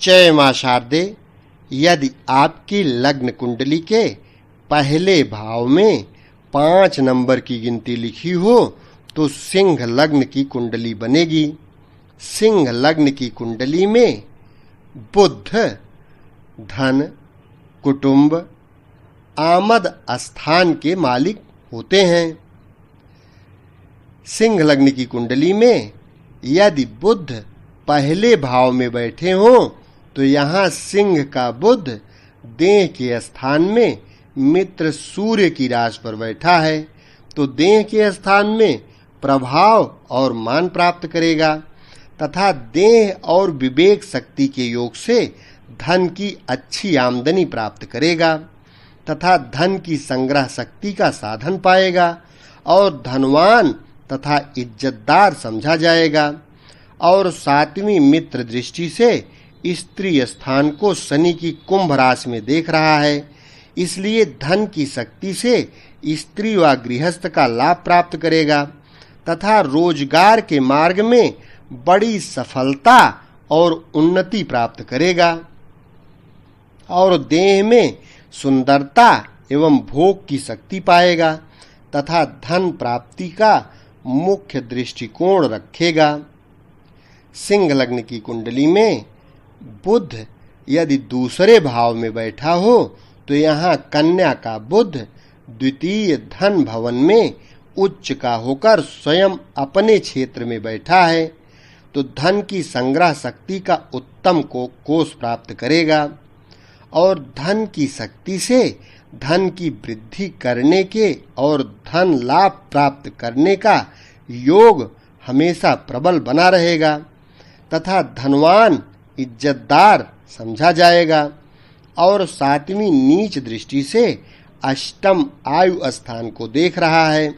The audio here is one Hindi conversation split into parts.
जय मां शारदे। यदि आपकी लग्न कुंडली के पहले भाव में 5 नंबर की गिनती लिखी हो तो सिंह लग्न की कुंडली बनेगी। सिंह लग्न की कुंडली में बुध धन, कुटुंब, आमद स्थान के मालिक होते हैं। सिंह लग्न की कुंडली में यदि बुध पहले भाव में बैठे हों तो यहाँ सिंह का बुध देह के स्थान में मित्र सूर्य की राशि पर बैठा है, तो देह के स्थान में प्रभाव और मान प्राप्त करेगा तथा देह और विवेक शक्ति के योग से धन की अच्छी आमदनी प्राप्त करेगा तथा धन की संग्रह शक्ति का साधन पाएगा और धनवान तथा इज्जतदार समझा जाएगा। और 7वीं मित्र दृष्टि से स्त्री स्थान को शनि की कुंभ राशि में देख रहा है, इसलिए धन की शक्ति से स्त्री व गृहस्थ का लाभ प्राप्त करेगा तथा रोजगार के मार्ग में बड़ी सफलता और उन्नति प्राप्त करेगा और देह में सुंदरता एवं भोग की शक्ति पाएगा तथा धन प्राप्ति का मुख्य दृष्टिकोण रखेगा। सिंह लग्न की कुंडली में बुध यदि दूसरे भाव में बैठा हो तो यहाँ कन्या का बुध द्वितीय धन भवन में उच्च का होकर स्वयं अपने क्षेत्र में बैठा है, तो धन की संग्रह शक्ति का उत्तम कोष प्राप्त करेगा और धन की शक्ति से धन की वृद्धि करने के और धन लाभ प्राप्त करने का योग हमेशा प्रबल बना रहेगा तथा धनवान इज्जतदार समझा जाएगा। और 7वीं नीच दृष्टि से अष्टम आयु स्थान को देख रहा है,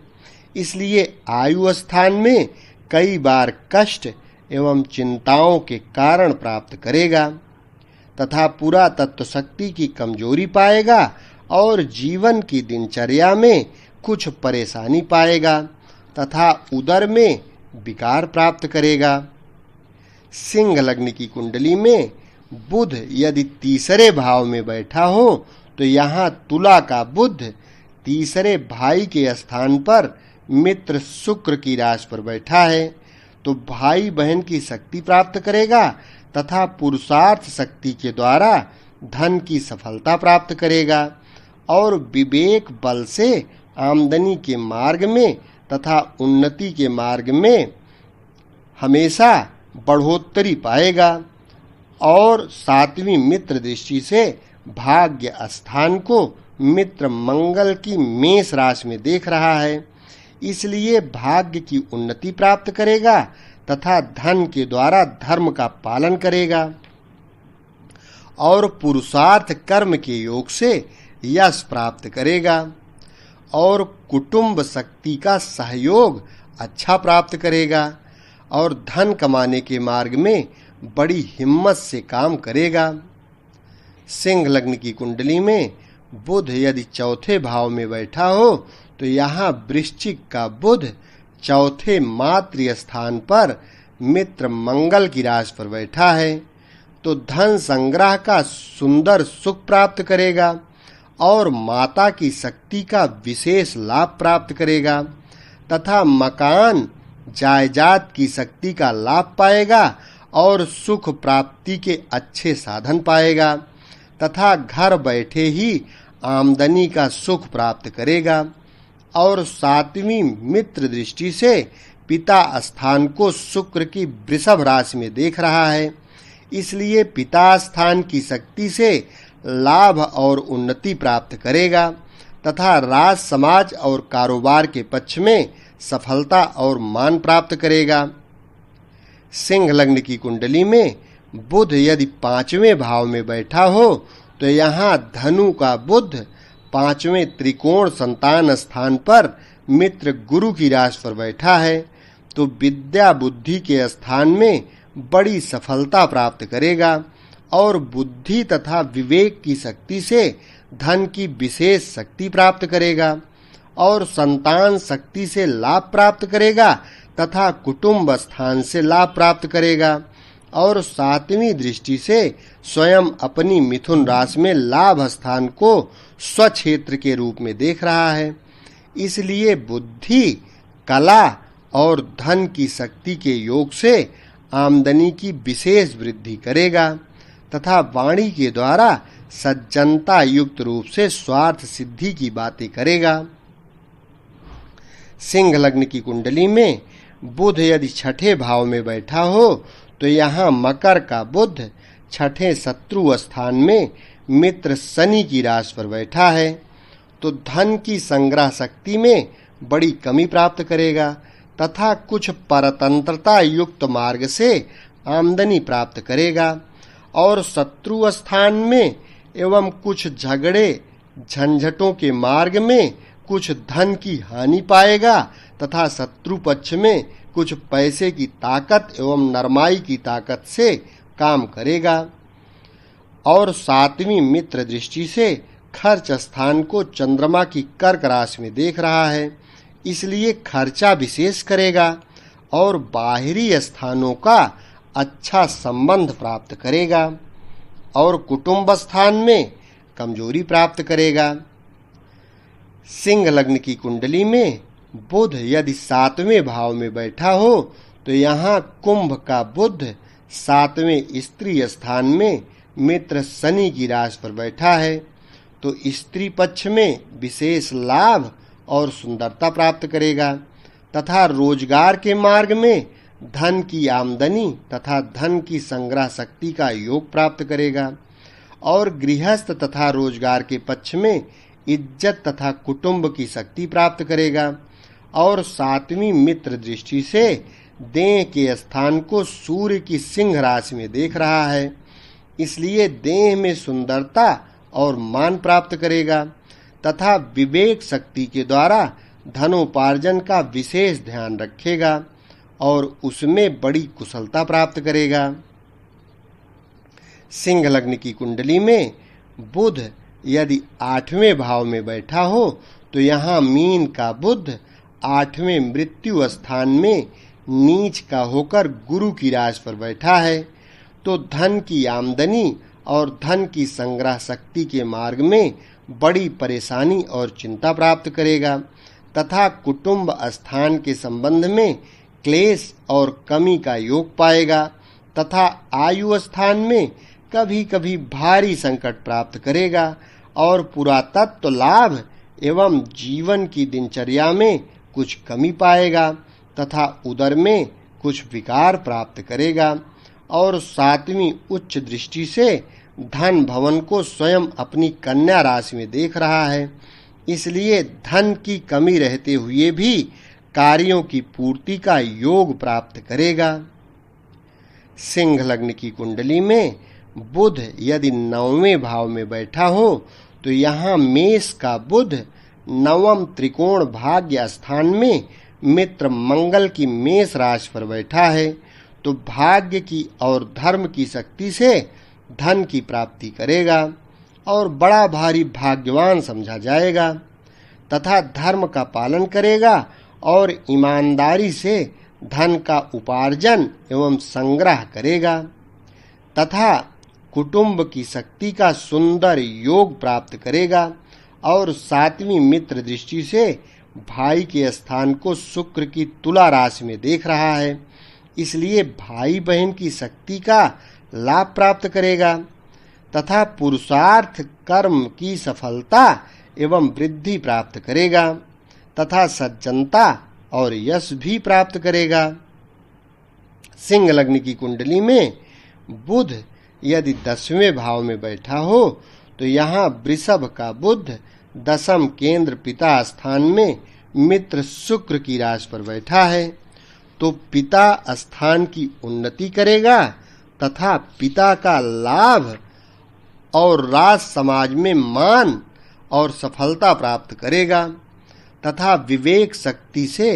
इसलिए आयु स्थान में कई बार कष्ट एवं चिंताओं के कारण प्राप्त करेगा तथा पूरा तत्व शक्ति की कमजोरी पाएगा और जीवन की दिनचर्या में कुछ परेशानी पाएगा तथा उदर में विकार प्राप्त करेगा। सिंह लग्न की कुंडली में बुध यदि तीसरे भाव में बैठा हो तो यहाँ तुला का बुध तीसरे भाई के स्थान पर मित्र शुक्र की राशि पर बैठा है, तो भाई बहन की शक्ति प्राप्त करेगा तथा पुरुषार्थ शक्ति के द्वारा धन की सफलता प्राप्त करेगा और विवेक बल से आमदनी के मार्ग में तथा उन्नति के मार्ग में हमेशा बढ़ोतरी पाएगा। और 7वीं मित्र दृष्टि से भाग्य स्थान को मित्र मंगल की मेष राशि में देख रहा है, इसलिए भाग्य की उन्नति प्राप्त करेगा तथा धन के द्वारा धर्म का पालन करेगा और पुरुषार्थ कर्म के योग से यश प्राप्त करेगा और कुटुंब शक्ति का सहयोग अच्छा प्राप्त करेगा और धन कमाने के मार्ग में बड़ी हिम्मत से काम करेगा। सिंह लग्न की कुंडली में बुध यदि चौथे भाव में बैठा हो तो यहाँ वृश्चिक का बुध चौथे मातृ स्थान पर मित्र मंगल की राशि पर बैठा है, तो धन संग्रह का सुंदर सुख प्राप्त करेगा और माता की शक्ति का विशेष लाभ प्राप्त करेगा तथा मकान जायदाद की शक्ति का लाभ पाएगा और सुख प्राप्ति के अच्छे साधन पाएगा तथा घर बैठे ही आमदनी का सुख प्राप्त करेगा। और 7वीं मित्र दृष्टि से पिता स्थान को शुक्र की वृषभ राशि में देख रहा है, इसलिए पिता स्थान की शक्ति से लाभ और उन्नति प्राप्त करेगा तथा राज समाज और कारोबार के पक्ष में सफलता और मान प्राप्त करेगा। सिंह लग्न की कुंडली में बुध यदि 5वें भाव में बैठा हो तो यहाँ धनु का बुध 5वें त्रिकोण संतान स्थान पर मित्र गुरु की राशि पर बैठा है, तो विद्या बुद्धि के स्थान में बड़ी सफलता प्राप्त करेगा और बुद्धि तथा विवेक की शक्ति से धन की विशेष शक्ति प्राप्त करेगा और संतान शक्ति से लाभ प्राप्त करेगा तथा कुटुंब स्थान से लाभ प्राप्त करेगा और सातवीं दृष्टि से स्वयं अपनी मिथुन राशि में लाभ स्थान को स्वक्षेत्र के रूप में देख रहा है। इसलिए बुद्धि, कला और धन की शक्ति के योग से आमदनी की विशेष वृद्धि करेगा तथा वाणी के द्वारा सज्जनता युक्त रूप से स्वार्थ सिद्धि की बातें करेगा। सिंह लग्न की कुंडली में बुध यदि छठे भाव में बैठा हो तो यहाँ मकर का बुध छठे शत्रु स्थान में मित्र शनि की राशि पर बैठा है तो धन की संग्रह शक्ति में बड़ी कमी प्राप्त करेगा तथा कुछ परतंत्रता युक्त मार्ग से आमदनी प्राप्त करेगा और शत्रु स्थान में एवं कुछ झगड़े झंझटों के मार्ग में कुछ धन की हानि पाएगा तथा शत्रु पक्ष में कुछ पैसे की ताकत एवं नरमाई की ताकत से काम करेगा। और सातवीं मित्र दृष्टि से खर्च स्थान को चंद्रमा की कर्क राशि में देख रहा है, इसलिए खर्चा विशेष करेगा और बाहरी स्थानों का अच्छा संबंध प्राप्त करेगा और कुटुंब स्थान में कमजोरी प्राप्त करेगा। सिंह लग्न की कुंडली में बुध यदि सातवें भाव में बैठा हो तो यहाँ कुंभ का बुध सातवें स्त्री स्थान में मित्र शनि की राशि पर बैठा है तो स्त्री पक्ष में विशेष लाभ और सुंदरता प्राप्त करेगा तथा रोजगार के मार्ग में धन की आमदनी तथा धन की संग्रह शक्ति का योग प्राप्त करेगा और गृहस्थ तथा रोजगार के पक्ष में इज्जत तथा कुटुंब की शक्ति प्राप्त करेगा। और सातवीं मित्र दृष्टि से देह के स्थान को सूर्य की सिंह राशि में देख रहा है, इसलिए देह में सुंदरता और मान प्राप्त करेगा तथा विवेक शक्ति के द्वारा धनोपार्जन का विशेष ध्यान रखेगा और उसमें बड़ी कुशलता प्राप्त करेगा। सिंह लग्न की कुंडली में बुध यदि आठवें भाव में बैठा हो तो यहाँ मीन का बुध आठवें मृत्यु स्थान में नीच का होकर गुरु की राशि पर बैठा है तो धन की आमदनी और धन की संग्रह शक्ति के मार्ग में बड़ी परेशानी और चिंता प्राप्त करेगा तथा कुटुंब स्थान के संबंध में क्लेश और कमी का योग पाएगा तथा आयु स्थान में कभी कभी भारी संकट प्राप्त करेगा और पुरातत्व लाभ एवं जीवन की दिनचर्या में कुछ कमी पाएगा तथा उदर में कुछ विकार प्राप्त करेगा। और सातवीं उच्च दृष्टि से धन भवन को स्वयं अपनी कन्या राशि में देख रहा है, इसलिए धन की कमी रहते हुए भी कार्यों की पूर्ति का योग प्राप्त करेगा। सिंह लग्न की कुंडली में बुध यदि नौवें भाव में बैठा हो तो यहाँ मेष का बुध नवम त्रिकोण भाग्य स्थान में मित्र मंगल की मेष राशि पर बैठा है तो भाग्य की और धर्म की शक्ति से धन की प्राप्ति करेगा और बड़ा भारी भाग्यवान समझा जाएगा तथा धर्म का पालन करेगा और ईमानदारी से धन का उपार्जन एवं संग्रह करेगा तथा कुटुंब की शक्ति का सुंदर योग प्राप्त करेगा। और सातवीं मित्र दृष्टि से भाई के स्थान को शुक्र की तुला राशि में देख रहा है, इसलिए भाई बहन की शक्ति का लाभ प्राप्त करेगा तथा पुरुषार्थ कर्म की सफलता एवं वृद्धि प्राप्त करेगा तथा सज्जनता और यश भी प्राप्त करेगा। सिंह लग्न की कुंडली में बुध यदि 10वें भाव में बैठा हो तो यहाँ वृषभ का बुध दशम केंद्र पिता स्थान में मित्र शुक्र की राशि पर बैठा है तो पिता स्थान की उन्नति करेगा तथा पिता का लाभ और राज समाज में मान और सफलता प्राप्त करेगा तथा विवेक शक्ति से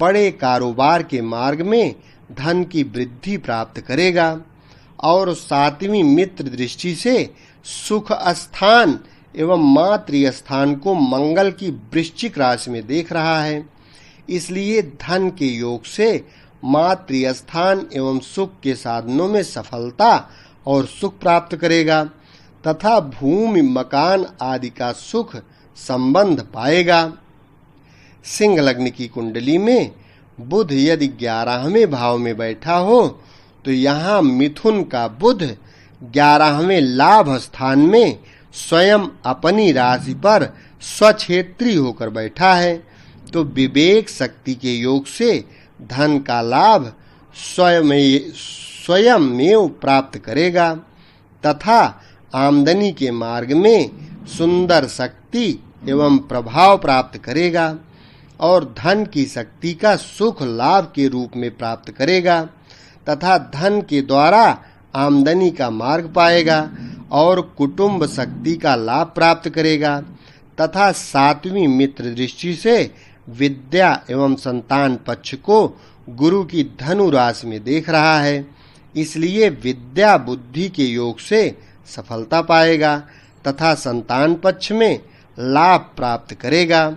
बड़े कारोबार के मार्ग में धन की वृद्धि प्राप्त करेगा। और सातवीं मित्र दृष्टि से सुख स्थान एवं मातृ स्थान को मंगल की वृश्चिक राशि में देख रहा है, इसलिए धन के योग से मातृ स्थान एवं सुख के साधनों में सफलता और सुख प्राप्त करेगा तथा भूमि मकान आदि का सुख संबंध पाएगा। सिंह लग्न की कुंडली में बुध यदि 11वें भाव में बैठा हो तो यहाँ मिथुन का बुध 11वें लाभ स्थान में स्वयं अपनी राशि पर स्वक्षेत्री होकर बैठा है, तो विवेक शक्ति के योग से धन का लाभ स्वयं प्राप्त करेगा तथा आमदनी के मार्ग में सुंदर शक्ति एवं प्रभाव प्राप्त करेगा और धन की शक्ति का सुख लाभ के रूप में प्राप्त करेगा तथा धन के द्वारा आमदनी का मार्ग पाएगा और कुटुंब शक्ति का लाभ प्राप्त करेगा तथा 7वीं मित्र दृष्टि से विद्या एवं संतान पक्ष को गुरु की धनु राशि में देख रहा है, इसलिए विद्या बुद्धि के योग से सफलता पाएगा तथा संतान पक्ष में लाभ प्राप्त करेगा।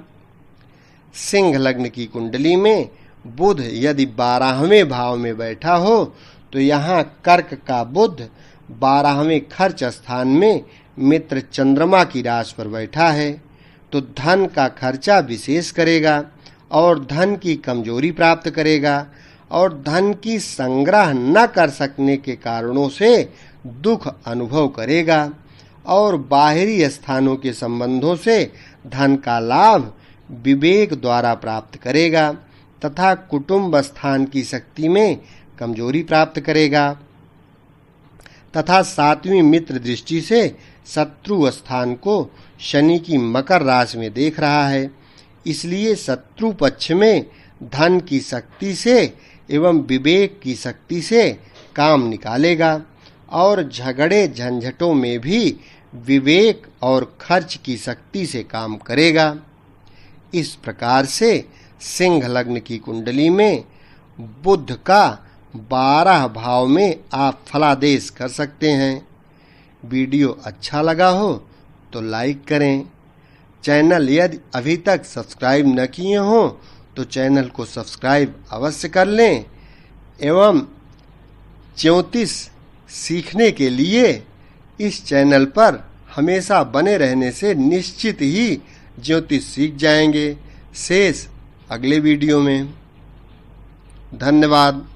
सिंह लग्न की कुंडली में बुध यदि 12वें भाव में बैठा हो तो यहाँ कर्क का बुध 12वें खर्च स्थान में मित्र चंद्रमा की राशि पर बैठा है, तो धन का खर्चा विशेष करेगा और धन की कमजोरी प्राप्त करेगा और धन की संग्रह न कर सकने के कारणों से दुख अनुभव करेगा और बाहरी स्थानों के संबंधों से धन का लाभ विवेक द्वारा प्राप्त करेगा तथा कुटुंब स्थान की शक्ति में कमजोरी प्राप्त करेगा तथा 7वीं मित्र दृष्टि से शत्रु स्थान को शनि की मकर राशि में देख रहा है, इसलिए शत्रु पक्ष में धन की शक्ति से एवं विवेक की शक्ति से काम निकालेगा और झगड़े झंझटों में भी विवेक और खर्च की शक्ति से काम करेगा। इस प्रकार से सिंह लग्न की कुंडली में बुध का 12 भाव में आप फलादेश कर सकते हैं। वीडियो अच्छा लगा हो तो लाइक करें। चैनल यदि अभी तक सब्सक्राइब न किए हों तो चैनल को सब्सक्राइब अवश्य कर लें एवं ज्योतिष सीखने के लिए इस चैनल पर हमेशा बने रहने से निश्चित ही ज्योतिष सीख जाएंगे। शेष अगले वीडियो में। धन्यवाद।